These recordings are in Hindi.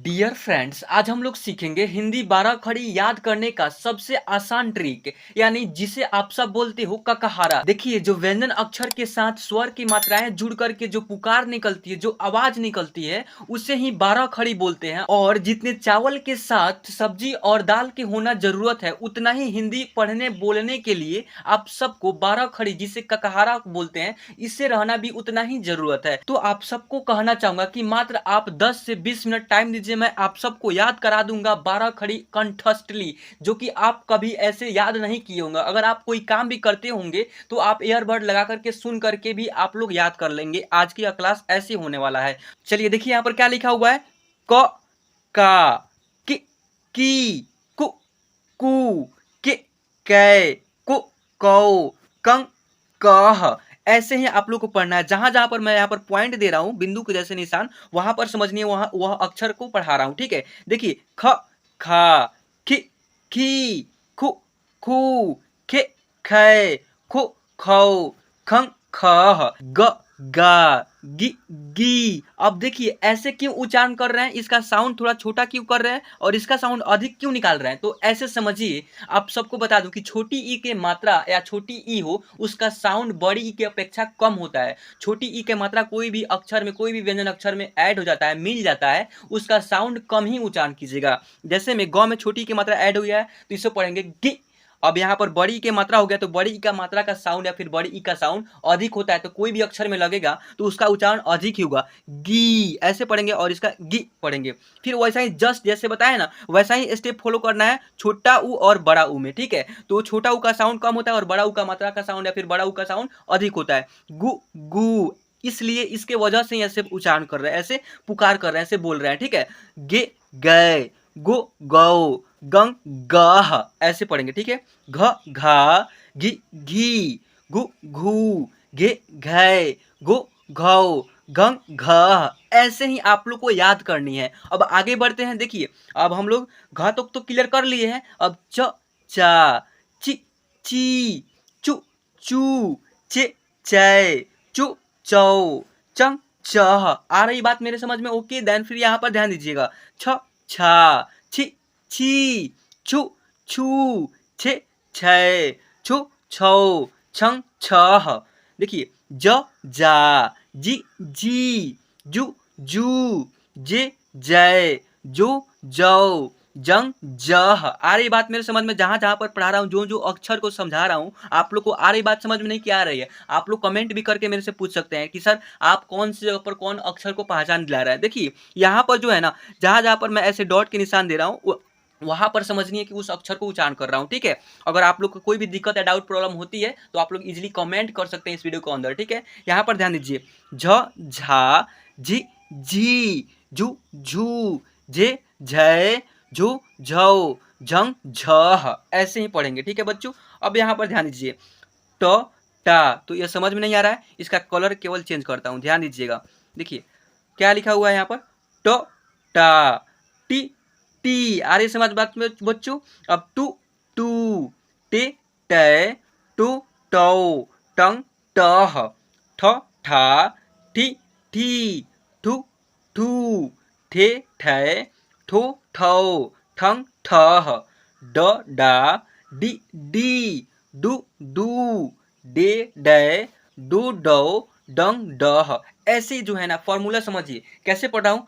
डियर फ्रेंड्स, आज हम लोग सीखेंगे हिंदी 12 खड़ी याद करने का सबसे आसान ट्रिक, यानी जिसे आप सब बोलते हो ककहारा। देखिए, जो व्यंजन अक्षर के साथ स्वर की मात्राएं जुड़ करके जो पुकार निकलती है, जो आवाज निकलती है, उसे ही 12 खड़ी बोलते हैं। और जितने चावल के साथ सब्जी और दाल के होना जरूरत है, उतना ही हिंदी पढ़ने बोलने के लिए आप सबको 12 खड़ी, जिसे ककहारा बोलते हैं, इससे रहना भी उतना ही जरूरत है। तो आप सबको कहना चाहूंगा कि मात्र आप 10 से 20 मिनट टाइम दीजिए, मैं आप सबको याद करा दूंगा 12 खड़ी कंठस्थली, जो कि आप कभी ऐसे याद नहीं किए होंगे। अगर आप कोई काम भी करते होंगे तो आप ईयरबड लगा करके सुन करके भी आप लोग याद कर लेंगे। आज की क्लास ऐसे होने वाला है। चलिए देखिए, यहाँ पर क्या लिखा हुआ है। क, का, की, कु, कू, के, कै, कु, कौ, कं, कह। ऐसे ही आप लोग को पढ़ना है। जहां जहां पर मैं यहाँ पर पॉइंट दे रहा हूं, बिंदु के जैसे निशान, वहां पर समझनिए, वह अक्षर को पढ़ा रहा हूं। ठीक है, देखिए, ख, खा, खी, खी, खु, खू, खे, खे, खु, खौ, खं, खह, ग, गा, गी, गी। अब देखिए, ऐसे क्यों उच्चारण कर रहे हैं, इसका साउंड थोड़ा छोटा क्यों कर रहे हैं और इसका साउंड अधिक क्यों निकाल रहे हैं, तो ऐसे समझिए। आप सबको बता दूं कि छोटी ई के मात्रा या छोटी ई हो, उसका साउंड बड़ी ई के अपेक्षा कम होता है। छोटी ई के मात्रा कोई भी अक्षर में, कोई भी व्यंजन अक्षर में ऐड हो जाता है, मिल जाता है, उसका साउंड कम ही उच्चारण कीजिएगा। जैसे में गौ में छोटी ई की मात्रा ऐड हुई है, तो इसे पढ़ेंगे गी। अब यहाँ पर बड़ी ई की मात्रा हो गया, तो बड़ी ई का मात्रा का साउंड या फिर बड़ी ई का साउंड अधिक होता है, तो कोई भी अक्षर में लगेगा तो उसका उच्चारण अधिक ही होगा। गी ऐसे पढ़ेंगे और इसका गी पढ़ेंगे। फिर वैसा ही जस्ट जैसे बताया ना, वैसा ही स्टेप फॉलो करना है छोटा ऊ और बड़ा ऊ में। ठीक है, तो छोटा ऊ का साउंड कम होता है और बड़ा ऊ का मात्रा का साउंड या फिर बड़ा ऊ का साउंड अधिक होता है। गु, गु, इसलिए इसके वजह से ऐसे उच्चारण कर रहे हैं, ऐसे पुकार कर रहे हैं, ऐसे बोल रहे हैं। ठीक है, गे, गए, गो, गौ, गंग, गह, ऐसे पढ़ेंगे। ठीक है, घ, घा, घी, घी, गु, घू, घे, घै, गो, घौ, गंग, घ। ऐसे ही आप लोग को याद करनी है। अब आगे बढ़ते हैं। देखिए, अब हम लोग घ तक तो क्लियर कर लिए हैं। अब च, चा, ची, ची, चु, चू, चे, चै, चु, चौ, चंग, चह। आ रही बात मेरे समझ में? ओके, देन फिर यहाँ पर ध्यान दीजिएगा। छ, छा, छी, छी, छु, छू, छे, छै, छु, छौ, छंग, छह। देखिए, ज, जा, जी, जी, जू, जू, जे, जय, जो, जौ, जंग, जह। आ रही बात मेरे समझ में? जहां जहां पर पढ़ा रहा हूँ, जो जो अक्षर को समझा रहा हूँ, आप लोग को आ रही बात समझ में? नहीं क्या आ रही है? आप लोग कमेंट भी करके मेरे से पूछ सकते हैं कि सर आप कौन सी जगह पर कौन अक्षर को पहचान दिला रहा है। देखिए, यहाँ पर जो है ना, जहां जहां पर मैं ऐसे डॉट के निशान दे रहा हूँ, वहां पर समझनी है कि उस अक्षर को उच्चारण कर रहा हूँ। ठीक है, अगर आप लोग को कोई भी दिक्कत या डाउट प्रॉब्लम होती है तो आप लोग इजीली कमेंट कर सकते हैं इस वीडियो को अंदर। ठीक है, यहाँ पर ध्यान दीजिए। झ, झा, झी, झी, झू, झू, झे, झय, झू, झौ, झंग, झह। ऐसे ही पढ़ेंगे। ठीक है बच्चों, अब यहाँ पर ध्यान दीजिए। ट, टा, तो ये समझ में नहीं आ रहा है, इसका कलर केवल चेंज करता हूँ, ध्यान दीजिएगा। देखिए क्या लिखा हुआ है यहाँ पर। ट, टा, टी, टी। आ रही समझ बात में बच्चों? अब टू, टू, टे, टे, टू, टौ, टंग, टह, ठ, ठा, ठी, ठी, ठू, ठू, ठे, ठै, ठो, ठौ, ठंग, ठह, ड, डा, डी, डी, डू, डू, डे, डै, डू, डौ, डंग, डह। ऐसे जो है ना फॉर्मूला समझिए कैसे पढ़ा हूं।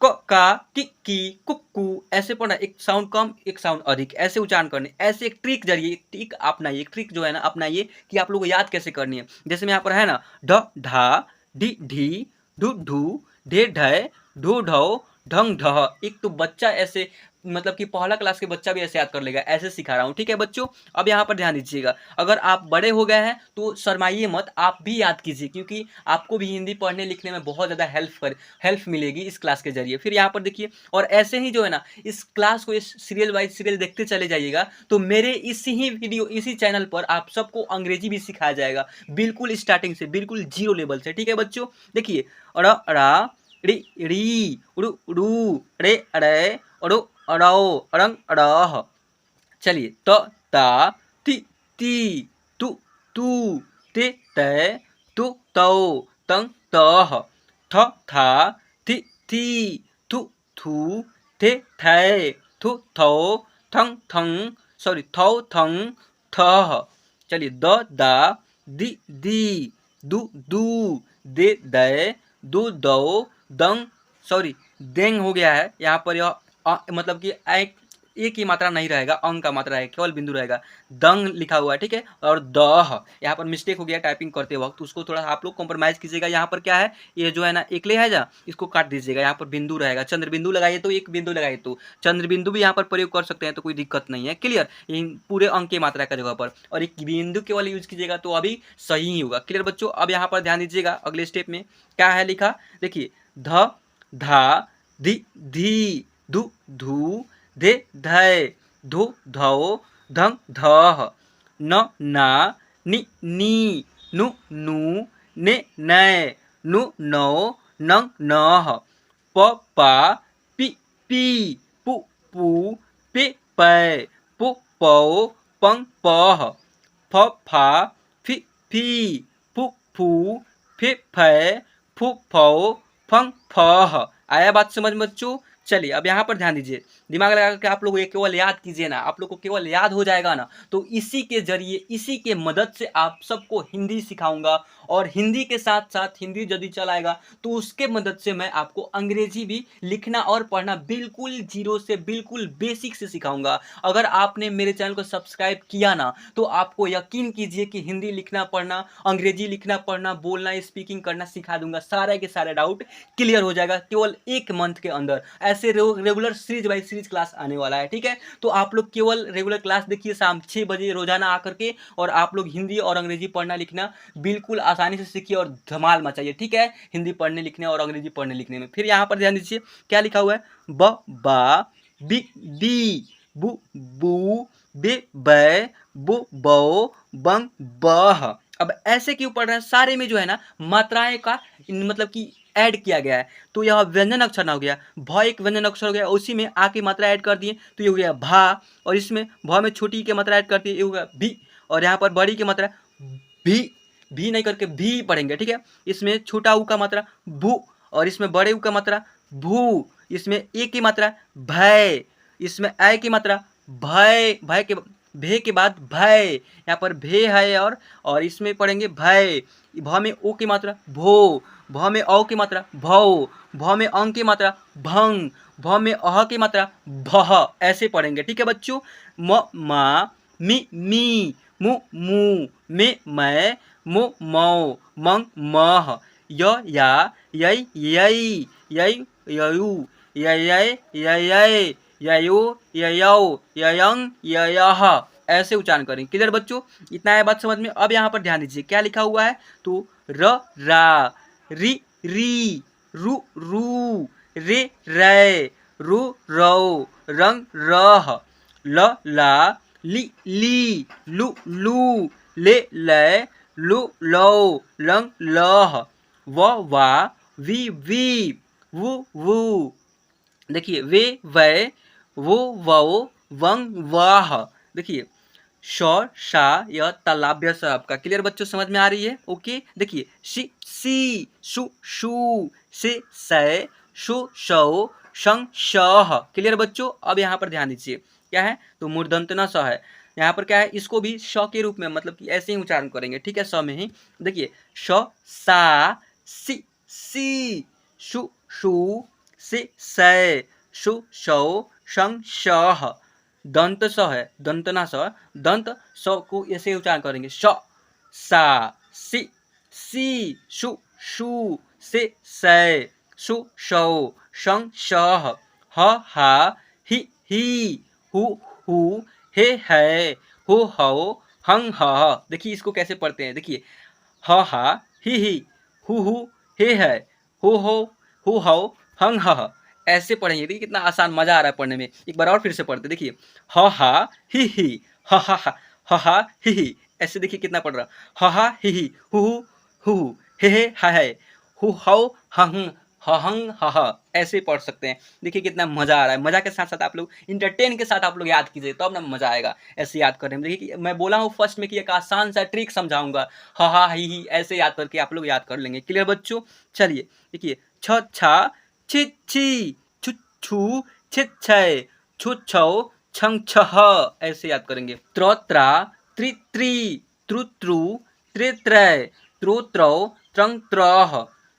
क, का, की, कुक्कू, ऐसे पढ़ना, एक साउंड कम एक साउंड अधिक, ऐसे उच्चारण करने। ऐसे एक ट्रिक जरिए, एक ट्रिक अपनाइए, एक ट्रिक जो है ना अपनाइए कि आप लोगों को याद कैसे करनी है। जैसे में यहाँ पर है ना, ढ, ढा, डी, ढी, ढू, ढू, ढे, ढय, ढो, ढौ, ढंग, ढह। एक तो बच्चा ऐसे, मतलब कि पहला क्लास के बच्चा भी ऐसे याद कर लेगा, ऐसे सिखा रहा हूँ। ठीक है बच्चों, अब यहाँ पर ध्यान दीजिएगा। अगर आप बड़े हो गए हैं तो शर्माइए मत, आप भी याद कीजिए, क्योंकि आपको भी हिंदी पढ़ने लिखने में बहुत ज़्यादा हेल्प मिलेगी इस क्लास के जरिए। फिर यहाँ पर देखिए, और ऐसे ही जो है ना इस क्लास को, इस सीरियल वाइज सीरियल देखते चले जाइएगा, तो मेरे इसी ही वीडियो, इसी चैनल पर आप सबको अंग्रेजी भी सिखाया जाएगा, बिल्कुल स्टार्टिंग से, बिल्कुल जीरो लेवल से। ठीक है बच्चों, देखिए, अड़ा, अड़ा, री, री, उड़ू, उड़ू, अड़े, अड़े, अड़ो, अड़ो, अड़ंग, अड़ह। चलिए, त, ता, ती, ती, तु, तू, ते, तै, तु, तौ, तंग, तह, थ, था, थि, थी, थु, थू, थे थे, थु थौ, थंग थंग, सॉरी थौ थंग, थह। चलिए द दा, दी दी, दु दू, दे दै, दो दो, दंग, सॉरी देंग हो गया है यहाँ पर। यह मतलब कि एक ही मात्रा नहीं रहेगा, अंग का मात्रा है, केवल बिंदु रहेगा। दंग लिखा हुआ है, ठीक है। और दह यहाँ पर मिस्टेक हो गया टाइपिंग करते वक्त, उसको थोड़ा आप लोग कॉम्प्रोमाइज कीजिएगा। यहाँ पर क्या है, ये जो है ना एकले है जा, इसको काट दीजिएगा। यहाँ पर बिंदु रहेगा, चंद्र बिंदु लगाइए तो एक बिंदु लगाइए तो चंद्र बिंदु भी यहाँ पर प्रयोग कर सकते हैं, तो कोई दिक्कत नहीं है। क्लियर, इन पूरे अंक की मात्रा का जगह पर, और एक बिंदु केवल यूज कीजिएगा तो अभी सही ही होगा। क्लियर बच्चों, अब यहाँ पर ध्यान दीजिएगा अगले स्टेप में क्या है लिखा। देखिए ध धा, धी धी, धु धू, धे धै, धो धौ, धंग धह, न ना, नि नी, नु नू, ने नै, नु नौ, नंग नह, प पा, पी पी, पु पू, पे पै, पु पौ, पंग पह, फ फा, फि फी, फु फू, फे फै, फु फौ, फंग फह। आया बात समझ में बच्चों। चलिए अब यहाँ पर ध्यान दीजिए, दिमाग लगा के आप लोग ये केवल याद कीजिए ना, आप लोग को केवल याद हो जाएगा ना, तो इसी के जरिए, इसी के मदद से आप सबको हिंदी सिखाऊंगा। और हिंदी के साथ साथ हिंदी यदि चलाएगा तो उसके मदद से मैं आपको अंग्रेजी भी लिखना और पढ़ना बिल्कुल जीरो से, बिल्कुल बेसिक से सिखाऊंगा। अगर आपने मेरे चैनल को सब्सक्राइब किया ना, तो आपको यकीन कीजिए कि हिंदी लिखना पढ़ना, अंग्रेजी लिखना पढ़ना, बोलना स्पीकिंग करना सिखा दूंगा। सारे के सारे डाउट क्लियर हो जाएगा केवल 1 मंथ के अंदर। ऐसे regular series by series class आने वाला है, ठीक है। तो आप लोग केवल रेगुलर क्लास देखिए शाम 6 बजे रोजाना आकर के, और आप लोग हिंदी और अंग्रेजी पढ़ना लिखना बिल्कुल आसानी से सीखिए और धमाल मचाइए, ठीक है, हिंदी पढ़ने लिखने और अंग्रेजी पढ़ने लिखने में। फिर यहाँ पर ध्यान दीजिए क्या लिखा हुआ है, ब बा, बी बी, बु बू, बे बै, बो बौ, बंग बह। अब ऐसे क्यों पढ़ रहे हैं, सारे में जो है ना मात्राएं का मतलब कि ऐड किया गया है, तो यह व्यंजन अक्षर ना हो गया। भ एक व्यंजन अक्षर हो गया, उसी में आ की मात्रा ऐड कर दिए तो ये हो गया भा, और इसमें भ में छोटी की मात्रा ऐड कर दिए, ये हो गया भी, और यहाँ पर बड़ी की मात्रा भी नहीं करके भी पढ़ेंगे, ठीक है। इसमें छोटा ऊ का मात्रा भू, और इसमें बड़े ऊ का मात्रा भू, इसमें ए की मात्रा भय, इसमें ऐ की मात्रा भय, भय के भे के बाद भय, यहाँ पर भे है, और इसमें पढ़ेंगे भय। भ में ओ की मात्रा भो, भ में औ की मात्रा भौ, भ में अंग की मात्रा भंग, भ में अह की मात्रा भह। ऐसे पढ़ेंगे, ठीक है बच्चों। म मा, मी मी, मु मू, मे मैं, मो मौ, मंग मह, य या, यै यै, यै ययु, ययै ययै, ययो ययौ, ययंग ययः। ऐसे उच्चारण करें। क्लियर बच्चों, इतना है बात समझ में। अब यहाँ पर ध्यान दीजिए क्या लिखा हुआ है, तो र रा, रि री, रु रू, रे रै, रु रौ, रंग रह, ल ला, ली ली, लु लू, ले लै, लु लौ, लंग लह, व वा, वी वी, वु वू। देखिए वे वै, वो वौ, वंग वाह। देखिए श शा, यह तालव्य से आपका। क्लियर बच्चों, समझ में आ रही है। ओके, देखिए शी सी, शु शू, से सै, शु शौ, शं शह। क्लियर बच्चों, अब यहाँ पर ध्यान दीजिए क्या है, तो मूर्धन्य स है। यहाँ पर क्या है, इसको भी श के रूप में मतलब कि ऐसे ही उच्चारण करेंगे, ठीक है, स में ही। देखिए श सा, सी सी, शु शू, से सै, शु शौ, शं शह। दंत स है, दंतना स, दंत स को ऐसे उच्चारण करेंगे, श सा, सी शु शू, से सै, शु शौ, शं शह, ह हा, ही, हु हू, हे है, हो हौ, हंग हह। देखिए इसको कैसे पढ़ते हैं, देखिए ह हा, ही, हु हे है, हो हौ, हंग हह। ऐसे पढ़ेंगे, देखिए कितना आसान, मजा आ रहा है पढ़ने में। एक बार और फिर से पढ़ते, देखिए ह हा, ही, ह हा, ही। ऐसे देखिए कितना पढ़ रहा, ह हा, ही, हु हे है, हु हौ, हंग हंग हह। ऐसे पढ़ सकते हैं। देखिए कितना मजा आ रहा है। मजा के साथ साथ आप लोग इंटरटेन के साथ आप लोग याद कीजिए, तो अब ना मजा आएगा ऐसे याद करने में। देखिए कि मैं बोला हूँ फर्स्ट में कि एक आसान सा ट्रिक समझाऊंगा, हा हा ही ऐसे याद करके आप लोग याद कर लेंगे। क्लियर बच्चों, चलिए देखिए छ छा, छी छी, छु छू, छित छय छु छौ छंग छह, ऐसे याद करेंगे। त्रोत्रा त्रि त्रित्रुत्रु त्रे त्रय त्रो त्रौ त्रंग त्रह,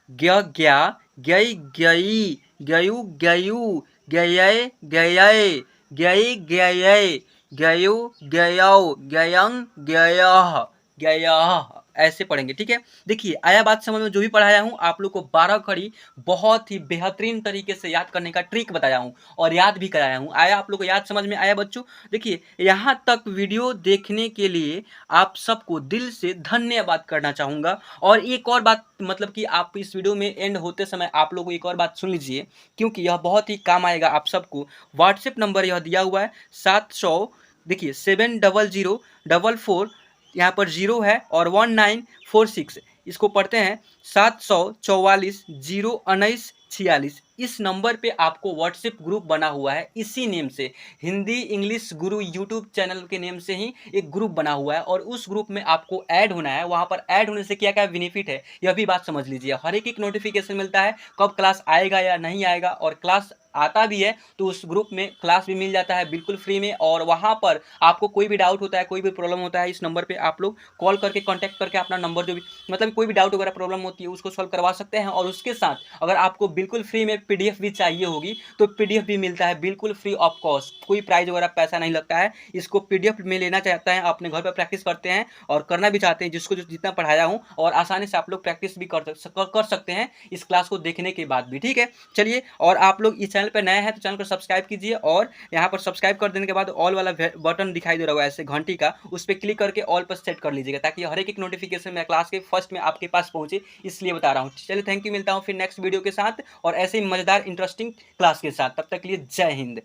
ज्ञ ज्ञा ज्ञै ज्ञई ज्ञयु ज्ञयु ज्ञयै ज्ञयै ज्ञै ज्ञयै ज्ञयु ज्ञयौ ज्ञयं ज्ञयः ज्ञयः, ऐसे पढ़ेंगे। ठीक है, देखिए आया बात समझ में। जो भी पढ़ाया हूँ आप लोग को 12 खड़ी बहुत ही बेहतरीन तरीके से याद करने का ट्रिक बताया हूँ और याद भी कराया हूँ। आया आप लोग को याद समझ में आया बच्चों? देखिए यहाँ तक वीडियो देखने के लिए आप सबको दिल से धन्यवाद करना चाहूँगा। और एक और बात, मतलब कि आप इस वीडियो में एंड होते समय आप लोग को एक और बात सुन लीजिए, क्योंकि यह बहुत ही काम आएगा आप सबको। व्हाट्सएप नंबर यह दिया हुआ है 700, देखिए 70044, यहाँ पर 0 है और 1946, इसको पढ़ते हैं 744 01946। इस नंबर पे आपको व्हाट्सएप ग्रुप बना हुआ है, इसी नेम से हिंदी इंग्लिश गुरु यूट्यूब चैनल के नेम से ही एक ग्रुप बना हुआ है और उस ग्रुप में आपको ऐड होना है। वहाँ पर ऐड होने से क्या क्या बेनिफिट है यह भी बात समझ लीजिए। हर एक नोटिफिकेशन मिलता है कब क्लास आएगा या नहीं आएगा, और क्लास आता भी है तो उस ग्रुप में क्लास भी मिल जाता है बिल्कुल फ्री में। और वहाँ पर आपको कोई भी डाउट होता है, कोई भी प्रॉब्लम होता है, इस नंबर पे आप लोग कॉल करके कांटेक्ट करके अपना नंबर जो भी, मतलब कोई भी डाउट वगैरह प्रॉब्लम होती है उसको सॉल्व करवा सकते हैं। और उसके साथ अगर आपको बिल्कुल फ्री में पीडीएफ भी चाहिए होगी तो पीडीएफ भी मिलता है बिल्कुल फ्री ऑफ कॉस्ट, कोई प्राइस वगैरह पैसा नहीं लगता है। इसको पीडीएफ में लेना चाहता है, अपने घर पर प्रैक्टिस करते हैं और करना भी चाहते हैं, जिसको जितना पढ़ाया हूँ, और आसानी से आप लोग प्रैक्टिस भी कर सकते हैं इस क्लास को देखने के बाद भी। ठीक है, चलिए, और आप लोग इस चैनल पर नए हैं तो चैनल को सब्सक्राइब कीजिए, और यहाँ पर सब्सक्राइब कर देने के बाद ऑल वाला बटन दिखाई दे रहा होगा ऐसे घंटी का, उस पर क्लिक करके ऑल पर सेट कर लीजिएगा, ताकि हर एक नोटिफिकेशन मेरा क्लास के फर्स्ट में आपके पास पहुंचे, इसलिए बता रहा हूँ। चलिए, थैंक यू, मिलता हूँ फिर नेक्स्ट वीडियो के साथ और ऐसे ही मजेदार इंटरेस्टिंग क्लास के साथ। तब तक के लिए जय हिंद।